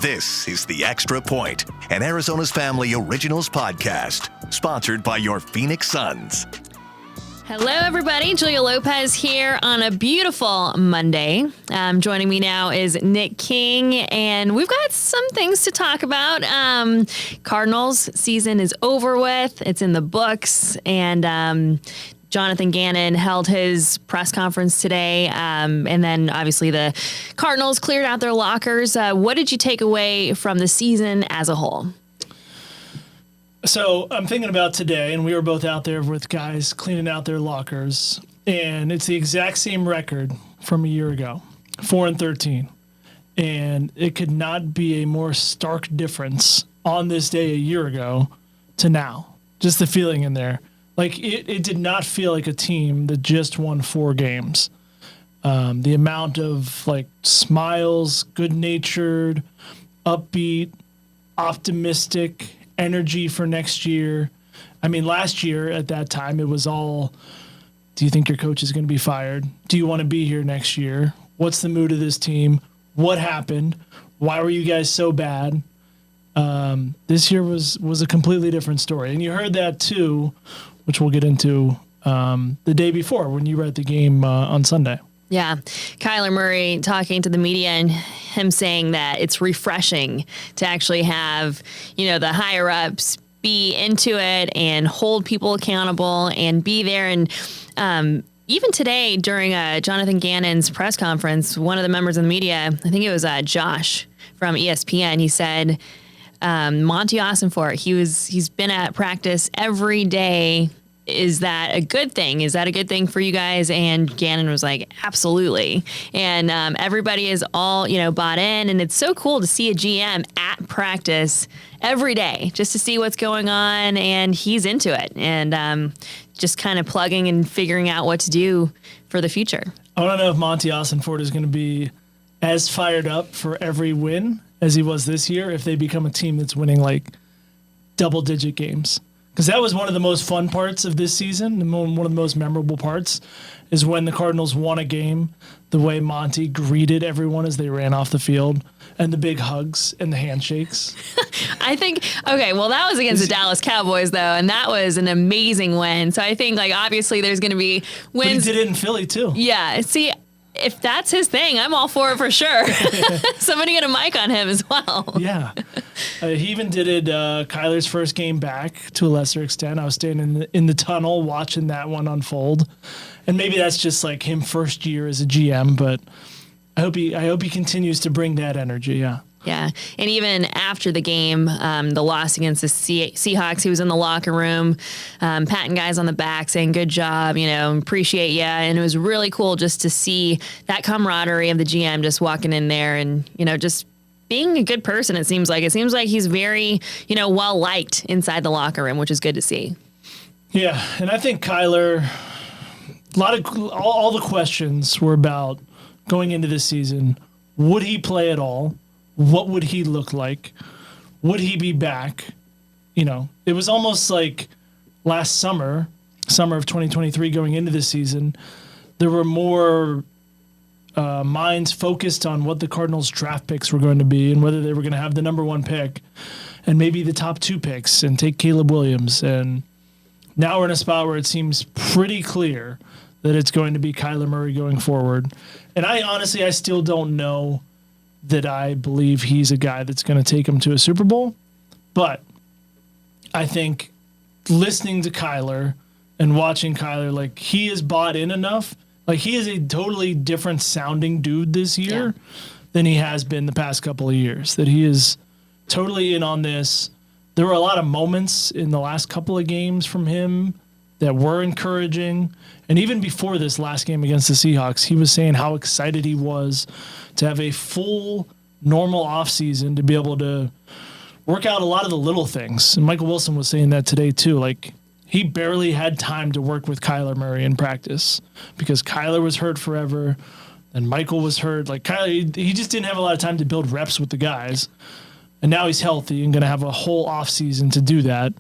This is The Extra Point, an Arizona's Family Originals podcast, sponsored by your Phoenix Suns. Hello, everybody. Julia Lopez here on a beautiful Monday. Joining me now is Nick King, and we've got some things to talk about. Cardinals season is over with. It's in the books, and Jonathan Gannon held his press conference today, and then obviously the Cardinals cleared out their lockers. What did you take away from the season as a whole? So I'm thinking about today, and we were both out there with guys cleaning out their lockers, and it's the exact same record from a year ago, 4-13. And it could not be a more stark difference on this day a year ago to now. Just the feeling in there. Like, it did not feel like a team that just won 4 games. The amount of, smiles, good-natured, upbeat, optimistic energy for next year. I mean, last year at that time, it was all, do you think your coach is going to be fired? Do you want to be here next year? What's the mood of this team? What happened? Why were you guys so bad? This year was a completely different story. And you heard that too, which we'll get into the day before when you were at the game on Sunday. Yeah. Kyler Murray talking to the media and him saying that it's refreshing to actually have, the higher ups be into it and hold people accountable and be there. And even today during Jonathan Gannon's press conference, one of the members of the media, I think it was Josh from ESPN, he said, Monty Ossenfort, he's been at practice every day. Is that a good thing? Is that a good thing for you guys? And Gannon was like, absolutely. And everybody is all, bought in. And it's so cool to see a GM at practice every day just to see what's going on. And he's into it and just kind of plugging and figuring out what to do for the future. I don't know if Monty Ossenfort is going to be as fired up for every win as he was this year if they become a team that's winning double-digit games. Because that was one of the most fun parts of this season. One of the most memorable parts is when the Cardinals won a game, the way Monty greeted everyone as they ran off the field, and the big hugs and the handshakes. I think, that was against the Dallas Cowboys, though, and that was an amazing win. So I think, obviously there's going to be wins. But he did it in Philly, too. Yeah. See, if that's his thing, I'm all for it for sure. Somebody get a mic on him as well. Yeah. He even did it Kyler's first game back to a lesser extent. I was standing in the tunnel watching that one unfold. And maybe that's just him first year as a GM, but I hope he continues to bring that energy, yeah. Yeah, and even after the game, the loss against the Seahawks, he was in the locker room, patting guys on the back, saying, good job, appreciate you. And it was really cool just to see that camaraderie of the GM just walking in there and, just being a good person, it seems like. It seems like he's very, well-liked inside the locker room, which is good to see. Yeah, and I think Kyler, all the questions were about going into this season, would he play at all? What would he look like? Would he be back? It was almost like last summer of 2023 going into this season, there were more minds focused on what the Cardinals draft picks were going to be and whether they were going to have the number 1 pick and maybe the top 2 picks and take Caleb Williams. And now we're in a spot where it seems pretty clear that it's going to be Kyler Murray going forward. And I still don't know that I believe he's a guy that's going to take him to a Super Bowl. But I think listening to Kyler and watching Kyler, he is bought in enough. He is a totally different sounding dude this year than he has been the past couple of years, that he is totally in on this. There were a lot of moments in the last couple of games from him that were encouraging. And even before this last game against the Seahawks, he was saying how excited he was to have a full normal offseason to be able to work out a lot of the little things. And Michael Wilson was saying that today too. He barely had time to work with Kyler Murray in practice because Kyler was hurt forever and Michael was hurt. Kyler, he just didn't have a lot of time to build reps with the guys. And now he's healthy and going to have a whole offseason to do that.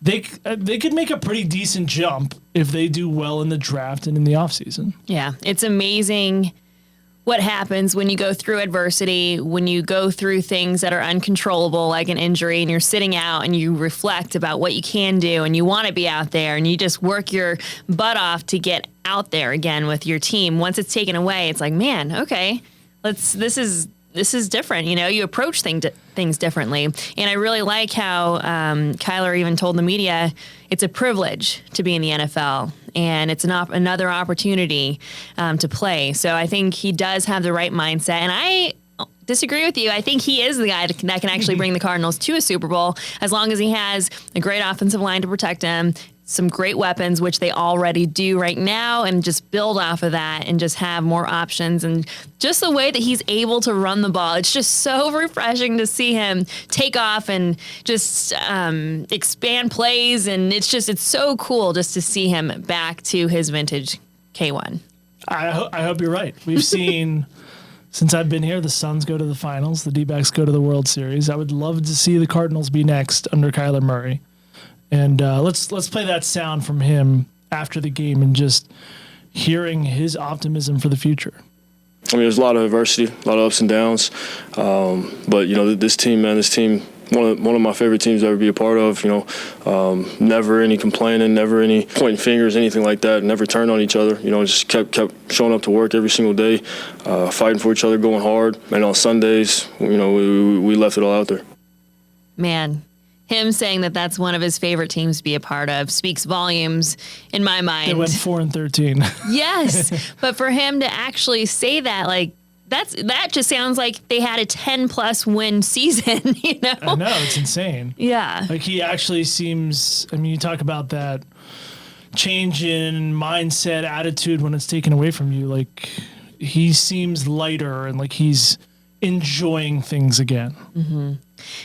They could make a pretty decent jump if they do well in the draft and in the offseason. Yeah, it's amazing what happens when you go through adversity, when you go through things that are uncontrollable, like an injury, and you're sitting out and you reflect about what you can do and you want to be out there and you just work your butt off to get out there again with your team. Once it's taken away, it's like, man, okay, this is different. You approach things differently. And I really like how Kyler even told the media it's a privilege to be in the NFL and it's another opportunity to play. So I think he does have the right mindset. And I disagree with you. I think he is the guy that can actually bring the Cardinals to a Super Bowl as long as he has a great offensive line to protect him, some great weapons, which they already do right now, and just build off of that and just have more options. And just the way that he's able to run the ball, it's just so refreshing to see him take off and just expand plays. And it's so cool just to see him back to his vintage K1. I hope you're right. We've seen, since I've been here, the Suns go to the finals, the D-backs go to the World Series. I would love to see the Cardinals be next under Kyler Murray. And let's play that sound from him after the game and just hearing his optimism for the future. I mean, there's a lot of adversity, a lot of ups and downs. But, this team, one of my favorite teams to ever be a part of, never any complaining, never any pointing fingers, anything like that, never turned on each other, just kept showing up to work every single day, fighting for each other, going hard. And on Sundays, we left it all out there. Man. Him saying that that's one of his favorite teams to be a part of speaks volumes in my mind. They went 4-13. Yes, but for him to actually say that, like, that just sounds like they had a 10+ win season. I know, it's insane. Yeah, like he actually seems. I mean, you talk about that change in mindset, attitude when it's taken away from you. Like he seems lighter and like he's enjoying things again. Mm-hmm.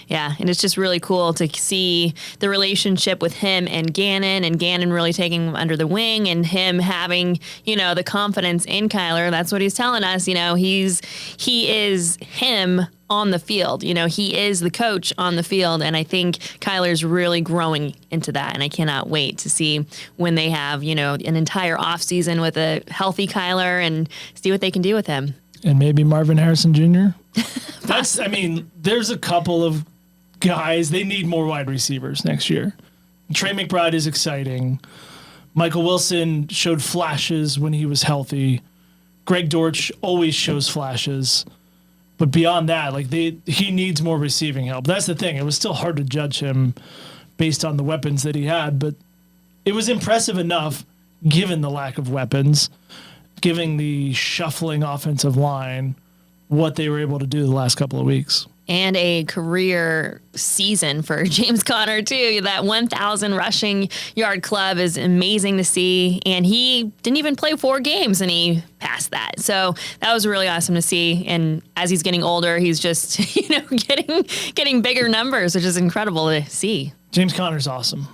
Yeah, and it's just really cool to see the relationship with him and Gannon really taking him under the wing and him having, the confidence in Kyler. That's what he's telling us. He is him on the field. He is the coach on the field, and I think Kyler's really growing into that, and I cannot wait to see when they have, an entire offseason with a healthy Kyler and see what they can do with him. And maybe Marvin Harrison Jr. There's a couple of guys. They need more wide receivers next year. Trey McBride is exciting. Michael Wilson showed flashes when he was healthy. Greg Dortch always shows flashes. But beyond that, he needs more receiving help. That's the thing. It was still hard to judge him based on the weapons that he had, but it was impressive enough given the lack of weapons, given the shuffling offensive line, what they were able to do the last couple of weeks. And a career season for James Conner, too. That 1,000 rushing yard club is amazing to see. And he didn't even play 4 games, and he passed that. So that was really awesome to see. And as he's getting older, he's just, getting bigger numbers, which is incredible to see. James Conner's awesome.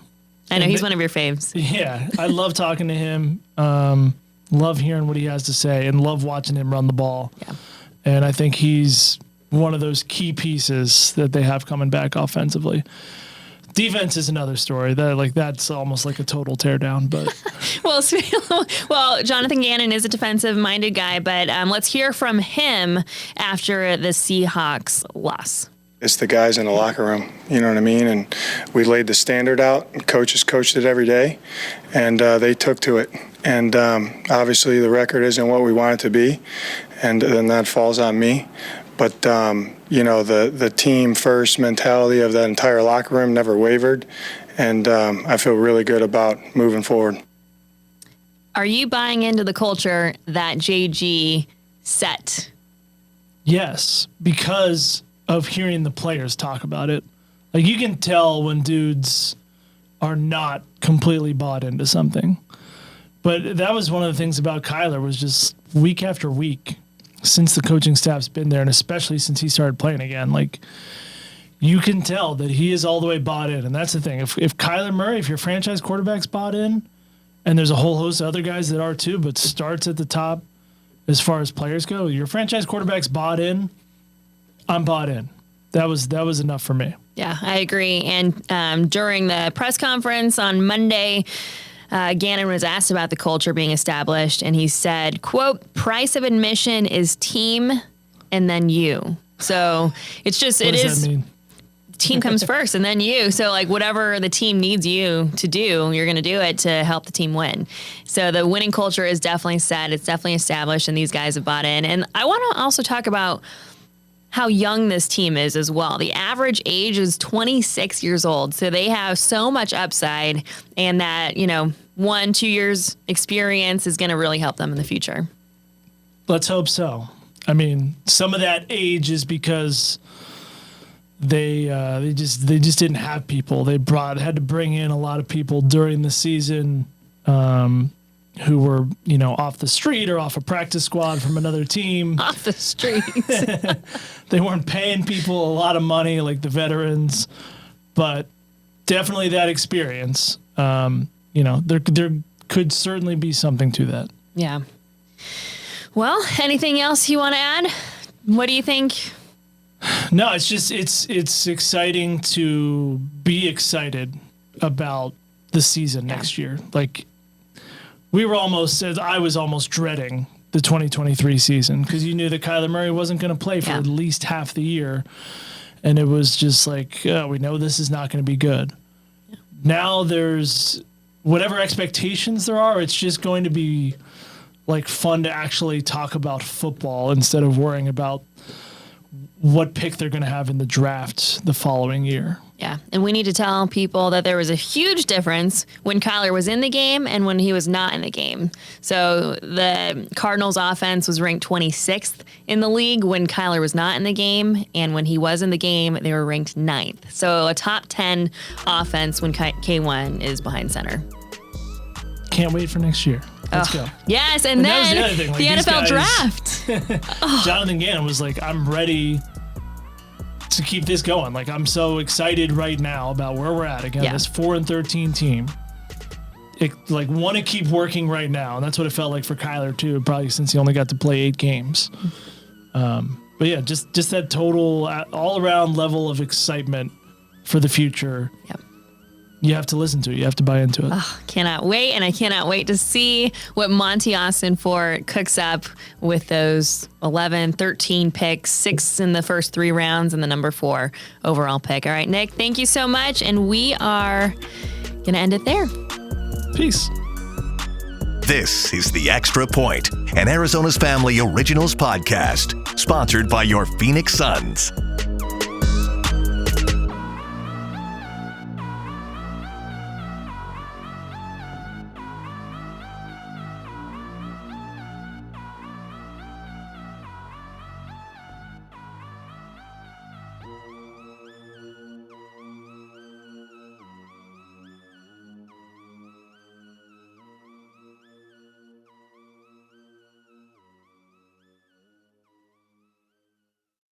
I know, he's one of your faves. Yeah, I love talking to him. Love hearing what he has to say and love watching him run the ball. Yeah. And I think he's one of those key pieces that they have coming back offensively. Defense is another story. That's almost like a total teardown. But well, Jonathan Gannon is a defensive-minded guy, but let's hear from him after the Seahawks loss. It's the guys in the locker room, you know what I mean? And we laid the standard out, and coaches coached it every day, and they took to it. And obviously the record isn't what we want it to be, and then that falls on me. But, the team-first mentality of that entire locker room never wavered, and I feel really good about moving forward. Are you buying into the culture that JG set? Yes, because of hearing the players talk about it. Like, you can tell when dudes are not completely bought into something. But that was one of the things about Kyler, was just week after week since the coaching staff's been there, and especially since he started playing again, you can tell that he is all the way bought in. And that's the thing. If Kyler Murray, if your franchise quarterback's bought in, and there's a whole host of other guys that are too, but starts at the top as far as players go, your franchise quarterback's bought in, I'm bought in. That was enough for me. Yeah, I agree. And during the press conference on Monday, Gannon was asked about the culture being established, and he said, quote, "Price of admission is team and then you." So it's just, What does that mean? team comes first and then you. So like whatever the team needs you to do, you're going to do it to help the team win. So the winning culture is definitely set. It's definitely established, and these guys have bought in. And I want to also talk about how young this team is as well. The average age is 26 years old. So they have so much upside, and that, 1-2 years experience is going to really help them in the future. Let's hope so. I mean, some of that age is because they just didn't have people. They had to bring in a lot of people during the season who were, off the street or off a practice squad from another team. Off the streets. They weren't paying people a lot of money like the veterans, but definitely that experience. There could certainly be something to that. Yeah. Well, anything else you want to add? What do you think? No, it's just it's exciting to be excited about the season next year. Like I was almost dreading the 2023 season because you knew that Kyler Murray wasn't going to play for at least half the year, and it was just like, we know this is not going to be good. Yeah. Now there's whatever expectations there are, it's just going to be like fun to actually talk about football instead of worrying about what pick they're going to have in the draft the following year. Yeah, and we need to tell people that there was a huge difference when Kyler was in the game and when he was not in the game. So the Cardinals offense was ranked 26th in the league when Kyler was not in the game, and when he was in the game, they were ranked 9th. So a top 10 offense when K1 is behind center. Can't wait for next year. Let's go. Yes, and then that was the other thing. the NFL draft. Jonathan Gannon was like, I'm ready to keep this going. Like, I'm so excited right now about where we're at. Again, this 4-13 team. Want to keep working right now. And that's what it felt like for Kyler, too, probably since he only got to play 8 games. But yeah, just that total all-around level of excitement for the future. Yep. You have to listen to it. You have to buy into it. Oh, cannot wait. And I cannot wait to see what Monty Austin Fort cooks up with those 11, 13 picks, 6 in the first 3 rounds, and the number 4 overall pick. All right, Nick, thank you so much. And we are going to end it there. Peace. This is The Extra Point, an Arizona's Family Originals podcast, sponsored by your Phoenix Suns.